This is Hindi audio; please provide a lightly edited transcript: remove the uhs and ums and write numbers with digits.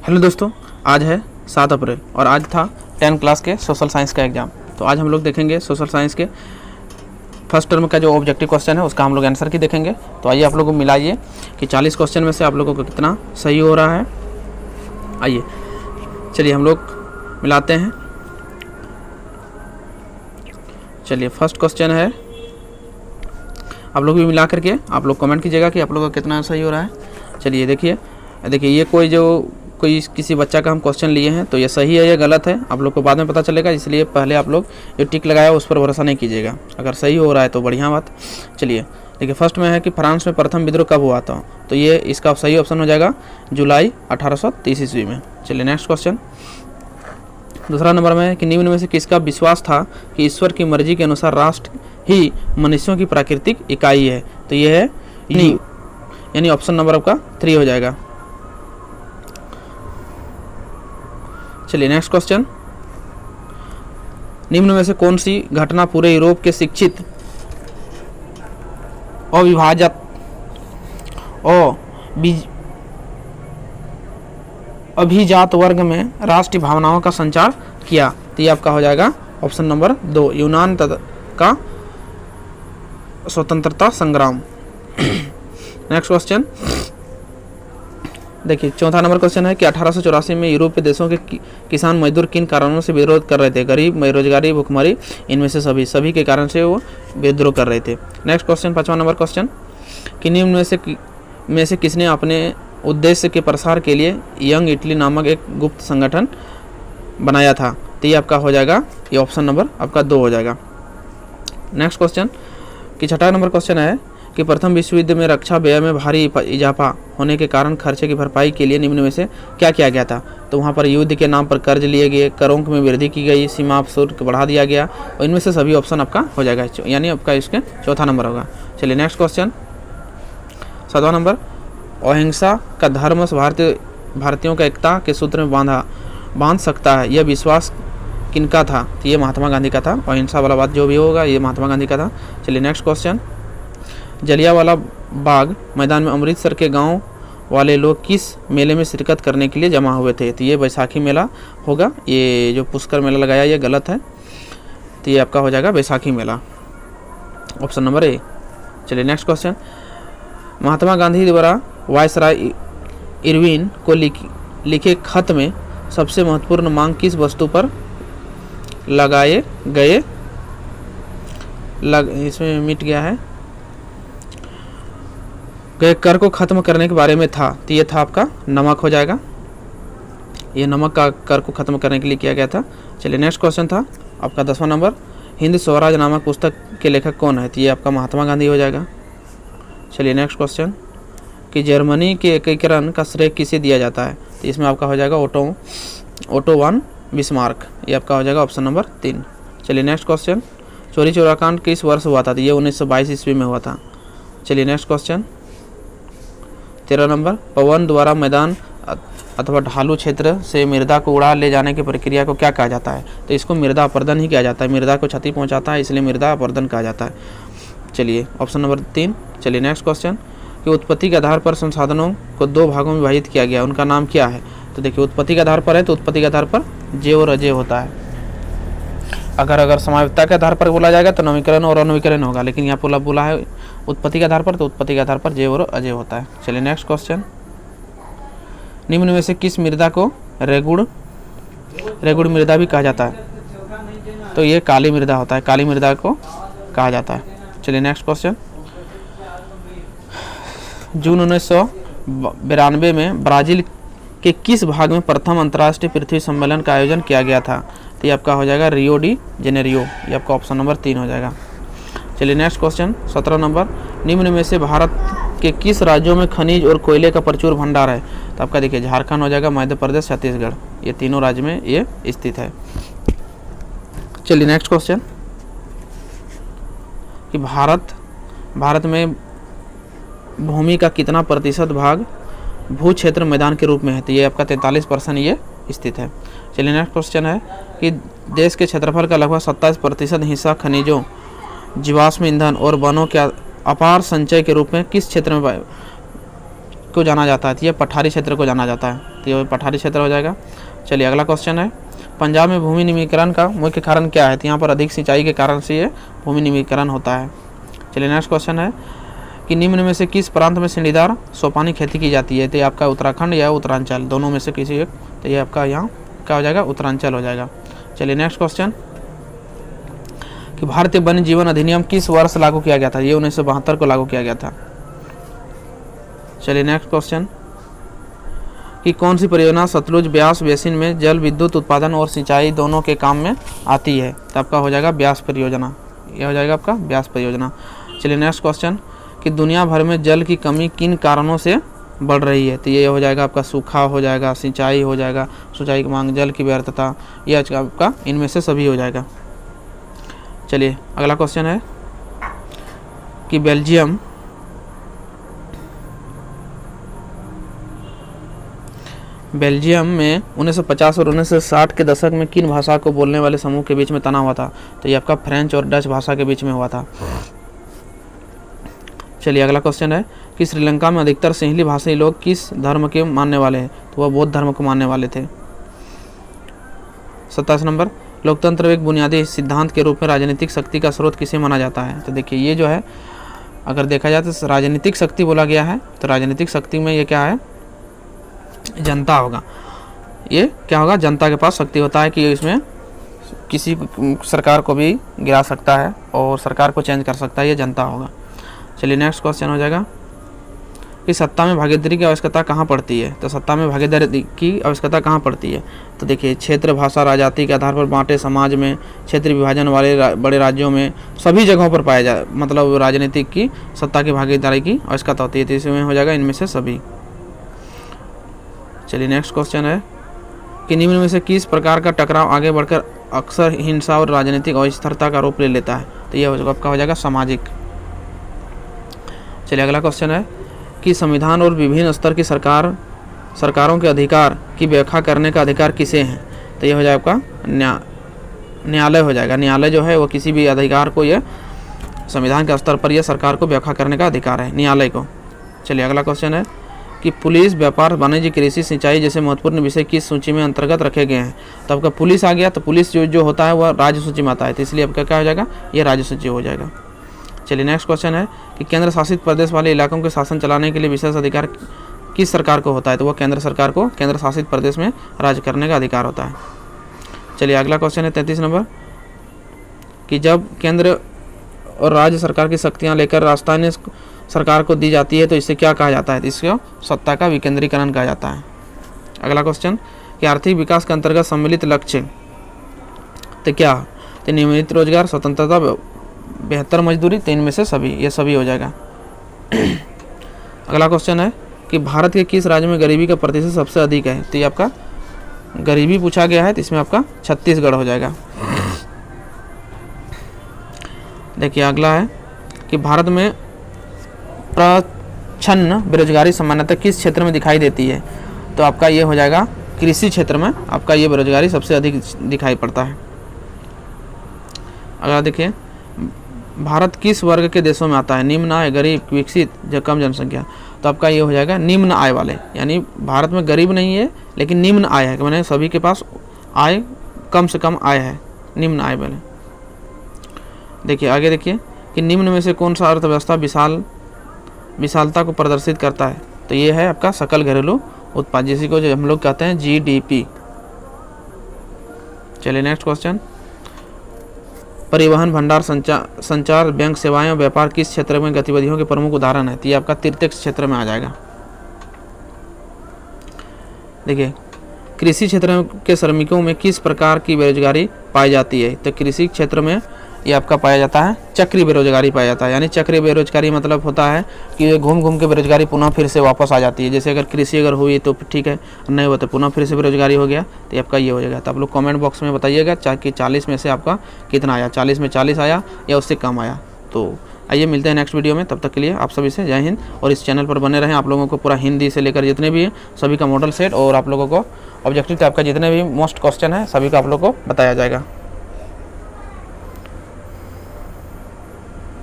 हेलो दोस्तों, आज है 7 अप्रैल और आज था 10 क्लास के सोशल साइंस का एग्ज़ाम। तो आज हम लोग देखेंगे सोशल साइंस के फर्स्ट टर्म का जो ऑब्जेक्टिव क्वेश्चन है उसका हम लोग आंसर की देखेंगे। तो आइए आप लोगों को मिलाइए कि 40 क्वेश्चन में से आप लोगों को कितना सही हो रहा है। आइए चलिए हम लोग मिलाते हैं। चलिए फर्स्ट क्वेश्चन है, आप लोग भी मिला करके आप लोग कमेंट कीजिएगा कि आप लोगों को कितना सही हो रहा है। चलिए देखिए ये कोई किसी बच्चा का हम क्वेश्चन लिए हैं, तो ये सही है या गलत है आप लोग को बाद में पता चलेगा, इसलिए पहले आप लोग जो टिक लगाया उस पर भरोसा नहीं कीजिएगा। अगर सही हो रहा है तो बढ़िया बात। चलिए देखिए फर्स्ट में है कि फ्रांस में प्रथम विद्रोह कब हुआ था, तो ये इसका सही ऑप्शन हो जाएगा जुलाई 1830 ईस्वी में। चलिए नेक्स्ट क्वेश्चन दूसरा नंबर में है कि निम्न में से किसका विश्वास था कि ईश्वर की मर्जी के अनुसार राष्ट्र ही मनुष्यों की प्राकृतिक इकाई है, तो ये है नी, यानी ऑप्शन नंबर आपका 3 हो जाएगा। चलिए नेक्स्ट क्वेश्चन, निम्न में से कौन सी घटना पूरे यूरोप के शिक्षित अविभाजित और अभिजात वर्ग में राष्ट्रीय भावनाओं का संचार किया, तो ये आपका हो जाएगा ऑप्शन नंबर 2 यूनान का स्वतंत्रता संग्राम। नेक्स्ट क्वेश्चन देखिए चौथा नंबर क्वेश्चन है कि 1884 में यूरोपीय देशों के किसान मजदूर किन कारणों से विरोध कर रहे थे, गरीब, बेरोजगारी, भुखमरी, इनमें से सभी के कारण से वो विद्रोह कर रहे थे। नेक्स्ट क्वेश्चन पांचवा नंबर क्वेश्चन कि निम्न में से किसने अपने उद्देश्य के प्रसार के लिए यंग इटली नामक एक गुप्त संगठन बनाया था, तो ये आपका हो जाएगा, ये ऑप्शन नंबर आपका 2 हो जाएगा। नेक्स्ट क्वेश्चन कि छठा नंबर क्वेश्चन है कि प्रथम विश्व युद्ध में रक्षा व्यय में भारी इजाफा होने के कारण खर्चे की भरपाई के लिए निम्न में से क्या किया गया था, तो वहाँ पर युद्ध के नाम पर कर्ज लिए गए, करों में वृद्धि की गई, सीमा शुल्क बढ़ा दिया गया, और इनमें से सभी ऑप्शन आपका हो जाएगा, यानी आपका इसके चौथा नंबर होगा। चलिए नेक्स्ट क्वेश्चन 7वां नंबर, अहिंसा का धर्म भारतीयों का एकता के सूत्र में बांध सकता है, यह विश्वास किनका था, तो ये महात्मा गांधी का था। अहिंसा वाला बात जो भी होगा ये महात्मा गांधी का था। चलिए नेक्स्ट क्वेश्चन, जलियांवाला बाग मैदान में अमृतसर के गांव वाले लोग किस मेले में शिरकत करने के लिए जमा हुए थे, तो ये बैसाखी मेला होगा। ये जो पुष्कर मेला लगाया ये गलत है, तो ये आपका हो जाएगा बैसाखी मेला, ऑप्शन नंबर ए। चलिए नेक्स्ट क्वेश्चन, महात्मा गांधी द्वारा वायसराय इरविन को लिखे खत में सबसे महत्वपूर्ण मांग किस वस्तु पर लगाए गए इसमें मिट गया है, कर को खत्म करने के बारे में था, तो ये था आपका नमक हो जाएगा, ये नमक का कर को खत्म करने के लिए किया गया था। चलिए नेक्स्ट क्वेश्चन था आपका 10वां नंबर, हिंद स्वराज नामक पुस्तक के लेखक कौन है, तो ये आपका महात्मा गांधी हो जाएगा। चलिए नेक्स्ट क्वेश्चन कि जर्मनी के एकीकरण का श्रेय किसे दिया जाता है, तो इसमें आपका हो जाएगा ओटो वन बिस्मार्क, ये आपका हो जाएगा ऑप्शन नंबर 3। चलिए नेक्स्ट क्वेश्चन, चोरी चोराकांड किस वर्ष हुआ था, तो ये 1922 ईस्वी में हुआ था। चलिए नेक्स्ट क्वेश्चन 13 नंबर, पवन द्वारा मैदान अथवा ढालू क्षेत्र से मृदा को उड़ा ले जाने की प्रक्रिया को क्या कहा जाता है, तो इसको मृदा अपरदन ही किया जाता है, मृदा को क्षति पहुंचाता है इसलिए मृदा अपरदन कहा जाता है। चलिए ऑप्शन नंबर 3। चलिए नेक्स्ट क्वेश्चन कि उत्पत्ति के आधार पर संसाधनों को 2 भागों में विभाजित किया गया, उनका नाम क्या है, तो देखिए उत्पत्ति के आधार पर है तो उत्पत्ति के आधार पर जैव और अजैव होता है। अगर समावेशिता के आधार पर बोला जाएगा तो नवीकरण और अनवीकरण होगा, लेकिन यहाँ बोला है उत्पत्ति के आधार पर, तो उत्पत्ति के आधार पर जैव और अजैव होता है। चलिए नेक्स्ट क्वेश्चन, निम्न में से किस मृदा को रेगुड़ मृदा भी कहा जाता है, तो ये काली मृदा होता है, काली मृदा को कहा जाता है। चलिए नेक्स्ट क्वेश्चन, जून 1992 में ब्राजील के किस भाग में प्रथम अंतर्राष्ट्रीय पृथ्वी सम्मेलन का आयोजन किया गया था, तो ये आपका हो जाएगा रियो डी जेनेरियो, ये आपका ऑप्शन नंबर 3 हो जाएगा। चलिए नेक्स्ट क्वेश्चन 17 नंबर, निम्न में से भारत के किस राज्यों में खनिज और कोयले का प्रचुर भंडार है, तो आपका देखिए झारखंड हो जाएगा, मध्य प्रदेश, छत्तीसगढ़, ये तीनों राज्य में ये स्थित है। चलिए नेक्स्ट क्वेश्चन कि भारत में भूमि का कितना प्रतिशत भाग भू क्षेत्र मैदान के रूप में है, तो ये आपका 43% ये स्थित है। चलिए नेक्स्ट क्वेश्चन है कि देश के क्षेत्रफल का लगभग 27% हिस्सा खनिजों, जीवाश्म ईंधन और वनों के अपार संचय के रूप में किस क्षेत्र में को जाना जाता है? तो ये पठारी क्षेत्र को जाना जाता है, तो ये पठारी क्षेत्र हो जाएगा। चलिए अगला क्वेश्चन है, पंजाब में भूमि निमीकरण का मुख्य कारण क्या है? तो यहाँ पर अधिक सिंचाई के कारण से ये भूमि निमीकरण होता है। चलिए नेक्स्ट क्वेश्चन है कि निम्न में से किस प्रांत में सीढ़ीदार सोपानी खेती की जाती है? तो ये आपका उत्तराखंड या उत्तरांचल, दोनों में से किसी एक, तो ये आपका यहाँ क्या हो जाएगा? उत्तरांचल हो जाएगा। चलिए नेक्स्ट क्वेश्चन कि भारतीय वन्य जीवन अधिनियम किस वर्ष लागू किया गया था? ये 1972 को लागू किया गया था। चलिए नेक्स्ट क्वेश्चन कि कौन सी परियोजना सतलुज ब्यास बेसिन में जल विद्युत उत्पादन और सिंचाई दोनों के काम में आती है? तो आपका हो जाएगा ब्यास परियोजना, यह हो जाएगा आपका ब्यास परियोजना। चलिए नेक्स्ट क्वेश्चन कि दुनिया भर में जल की कमी किन कारणों से बढ़ रही है? तो ये हो जाएगा आपका सूखा हो जाएगा, सिंचाई हो जाएगा, सिंचाई की मांग, जल की व्यर्थता, यह आपका इनमें से सभी हो जाएगा। चलिए अगला क्वेश्चन है कि बेल्जियम में 1950 और 1960 के दशक में किन भाषा को बोलने वाले समूह के बीच में तनाव हुआ था? तो ये आपका फ्रेंच और डच भाषा के बीच में हुआ था। चलिए अगला क्वेश्चन है कि श्रीलंका में अधिकतर सिंहली भाषी लोग किस धर्म के मानने वाले हैं? तो वह बौद्ध धर्म को मानने वाले थे। 27 नंबर, लोकतंत्र एक बुनियादी सिद्धांत के रूप में राजनीतिक शक्ति का स्रोत किसे माना जाता है? तो देखिए ये जो है अगर देखा जाए तो राजनीतिक शक्ति बोला गया है, तो राजनीतिक शक्ति में ये क्या है? जनता होगा। ये क्या होगा? जनता के पास शक्ति होता है कि इसमें किसी सरकार को भी गिरा सकता है और सरकार को चेंज कर सकता है, ये जनता होगा। चलिए नेक्स्ट क्वेश्चन हो जाएगा कि सत्ता में भागीदारी की आवश्यकता कहाँ पड़ती है? तो सत्ता में भागीदारी की आवश्यकता कहाँ पड़ती है? तो देखिए क्षेत्र, भाषा, राजजाति के आधार पर बांटे समाज में, क्षेत्र विभाजन वाले बड़े राज्यों में, सभी जगहों पर पाया जाए, मतलब राजनीतिक की सत्ता की भागीदारी की आवश्यकता होती है। तो इसमें हो जाएगा इनमें से सभी। चलिए नेक्स्ट क्वेश्चन है कि निम्न में से किस प्रकार का टकराव आगे बढ़कर अक्सर हिंसा और राजनीतिक अस्थिरता का रूप ले लेता है? तो यह आपका हो जाएगा सामाजिक। चलिए अगला क्वेश्चन है कि संविधान और विभिन्न स्तर की सरकारों के अधिकार की व्याख्या करने का अधिकार किसे हैं? तो यह हो जाएगा आपका न्यायालय हो जाएगा। न्यायालय जो है वो किसी भी अधिकार को, यह संविधान के स्तर पर यह सरकार को व्याख्या करने का अधिकार है, न्यायालय को। चलिए अगला क्वेश्चन है कि पुलिस, व्यापार, वाणिज्य, कृषि, सिंचाई जैसे महत्वपूर्ण विषय किस सूची में अंतर्गत रखे गए हैं? तो आपका पुलिस आ गया, तो पुलिस जो होता है वह राज्य सूची में आता है, तो इसलिए आपका क्या हो जाएगा? ये राज्य सूची हो जाएगा। चलिए नेक्स्ट क्वेश्चन है कि केंद्र शासित प्रदेश वाले इलाकों के शासन चलाने के लिए विशेष अधिकार किस सरकार को होता है? तो वह केंद्र सरकार को केंद्र शासित प्रदेश में राज्य करने का अधिकार होता है। चलिए अगला क्वेश्चन है 33 नंबर कि जब केंद्र और राज्य सरकार की शक्तियाँ लेकर राजस्थानी सरकार को दी जाती है तो इसे क्या कहा जाता है? तो इसको सत्ता का विकेंद्रीकरण कहा जाता है। अगला क्वेश्चन कि आर्थिक विकास के अंतर्गत सम्मिलित लक्ष्य तो क्या? तो नियमित रोजगार, स्वतंत्रता, बेहतर मजदूरी, तो इनमें से सभी, ये सभी हो जाएगा। अगला क्वेश्चन है कि भारत के किस राज्य में गरीबी का प्रतिशत सबसे अधिक है? तो ये आपका गरीबी पूछा गया है, तो इसमें आपका छत्तीसगढ़ हो जाएगा। देखिए अगला है कि भारत में प्रच्छन्न बेरोजगारी सामान्यतः किस क्षेत्र में दिखाई देती है? तो आपका ये हो जाएगा कृषि क्षेत्र में आपका ये बेरोजगारी सबसे अधिक दिखाई पड़ता है। अगला देखिए भारत किस वर्ग के देशों में आता है? निम्न आय, गरीब, विकसित, कम जनसंख्या। तो आपका ये हो जाएगा निम्न आय वाले, यानी भारत में गरीब नहीं है लेकिन निम्न आय है, मैंने सभी के पास आय कम से कम आय है, निम्न आय वाले। देखिए आगे देखिए कि निम्न में से कौन सा अर्थव्यवस्था विशालता को प्रदर्शित करता है? तो ये है आपका सकल घरेलू उत्पाद, जिसी को जो हम लोग कहते हैं GDP। चलिए नेक्स्ट क्वेश्चन, परिवहन, भंडार, संचार, बैंक सेवाएं और व्यापार किस क्षेत्र में गतिविधियों के प्रमुख उदाहरण है? तो ये आपका तृतीय क्षेत्र में आ जाएगा। देखिए कृषि क्षेत्र के श्रमिकों में किस प्रकार की बेरोजगारी पाई जाती है? तो कृषि क्षेत्र में ये आपका पाया जाता है चक्रीय बेरोजगारी पाया जाता है। यानी चक्रीय बेरोजगारी मतलब होता है कि ये घूम घूम के बेरोजगारी पुनः फिर से वापस आ जाती है। जैसे अगर कृषि अगर हुई तो ठीक है, नहीं हुआ तो पुनः फिर से बेरोजगारी हो गया, तो आपका ये हो जाएगा। तो आप लोग कमेंट बॉक्स में बताइएगा कि 40 में से आपका कितना आया, 40 में 40 आया या उससे कम आया। तो आइए मिलते हैं नेक्स्ट वीडियो में, तब तक के लिए आप सभी से जय हिंद। और इस चैनल पर बने रहें, आप लोगों को पूरा हिंदी से लेकर जितने भी हैं सभी का मॉडल सेट और आप लोगों को ऑब्जेक्टिव टाइप का जितने भी मोस्ट क्वेश्चन है सभी का आप लोगों को बताया जाएगा।